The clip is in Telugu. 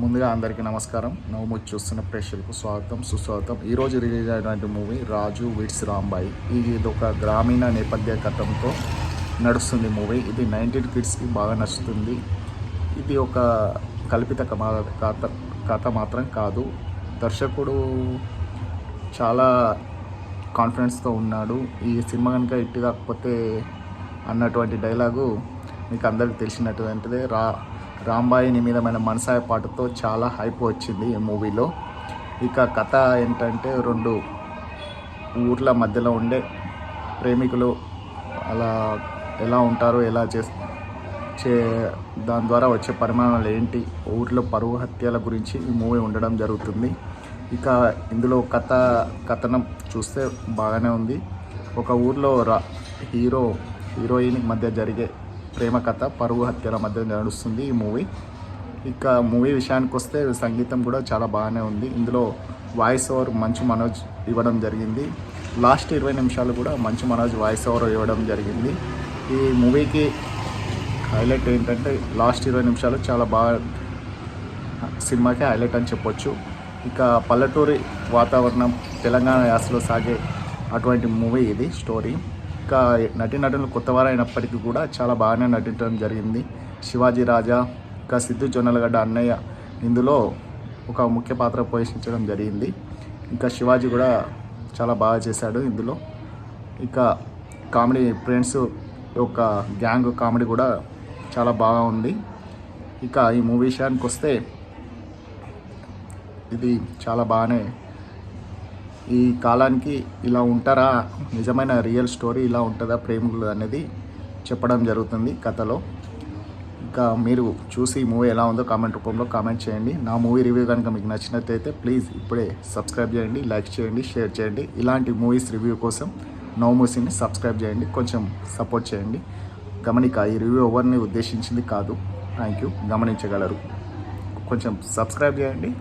ముందుగా అందరికీ నమస్కారం. నవ్వుముచ్చి చూస్తున్న ప్రేక్షకులకు స్వాగతం సుస్వాగతం. ఈరోజు రిలీజ్ అయినటువంటి మూవీ రాజు విడ్స్ రాంబాయి. ఇది ఒక గ్రామీణ నేపథ్య కథంతో నడుస్తుంది మూవీ. ఇది 19 కిడ్స్కి బాగా నచ్చుతుంది. ఇది ఒక కల్పిత కథ మాత్రం కాదు. దర్శకుడు చాలా కాన్ఫిడెన్స్తో ఉన్నాడు. ఈ సినిమా కనుక హిట్ కాకపోతే అన్నటువంటి డైలాగు మీకు అందరికీ తెలిసినటువంటిదే. రాంబాయి నిమిదమైన మనసాయ పాటతో చాలా హైప్ వచ్చింది ఈ మూవీలో. ఇక కథ ఏంటంటే, రెండు ఊర్ల మధ్యలో ఉండే ప్రేమికులు అలా ఎలా ఉంటారో, ఎలా దాని ద్వారా వచ్చే పరిమాణాలు ఏంటి, ఊర్లో పరువు హత్యల గురించి ఈ మూవీ ఉండడం జరుగుతుంది. ఇక ఇందులో కథనం చూస్తే బాగానే ఉంది. ఒక ఊర్లో హీరోయిన్ మధ్య జరిగే ప్రేమ కథ, పరువు హత్యల మధ్య నడుస్తుంది ఈ మూవీ. ఇక మూవీ విషయానికి వస్తే సంగీతం కూడా చాలా బాగానే ఉంది. ఇందులో వాయిస్ ఓవర్ మంచు మనోజ్ ఇవ్వడం జరిగింది. లాస్ట్ 20 నిమిషాలు కూడా మంచు మనోజ్ వాయిస్ ఓవర్ ఇవ్వడం జరిగింది. ఈ మూవీకి హైలైట్ ఏంటంటే, లాస్ట్ 20 నిమిషాలు చాలా బాగా సినిమాకి హైలైట్ అని చెప్పొచ్చు. ఇక పల్లెటూరి వాతావరణం, తెలంగాణ యాసలో సాగే అటువంటి మూవీ ఇది స్టోరీ. ఇంకా నటీనటులు కొత్తవారు అయినప్పటికీ కూడా చాలా బాగానే నటించడం జరిగింది. శివాజీ రాజా, ఇంకా సిద్ధు జొన్నలగడ్డ అన్నయ్య ఇందులో ఒక ముఖ్య పాత్ర పోషించడం జరిగింది. ఇంకా శివాజీ కూడా చాలా బాగా చేశాడు ఇందులో. ఇక కామెడీ, ఫ్రెండ్స్ యొక్క గ్యాంగ్ కామెడీ కూడా చాలా బాగా ఉంది. ఇక ఈ మూవీ విషయానికి వస్తే, ఇది చాలా బాగానే, ఈ కాలానికి ఇలా ఉంటారా, నిజమైన రియల్ స్టోరీ ఇలా ఉంటుందా ప్రేమికులు అనేది చెప్పడం జరుగుతుంది కథలో. ఇంకా మీరు చూసి ఈ మూవీ ఎలా ఉందో కామెంట్ రూపంలో కామెంట్ చేయండి. నా మూవీ రివ్యూ కనుక మీకు నచ్చినట్లయితే ప్లీజ్ ఇప్పుడే సబ్స్క్రైబ్ చేయండి, లైక్ చేయండి, షేర్ చేయండి. ఇలాంటి మూవీస్ రివ్యూ కోసం నవ్వుమూసిని సబ్స్క్రైబ్ చేయండి, కొంచెం సపోర్ట్ చేయండి. ఈ రివ్యూ ఎవరిని ఉద్దేశించింది కాదు. Thank you. గమనించగలరు. కొంచెం సబ్స్క్రైబ్ చేయండి.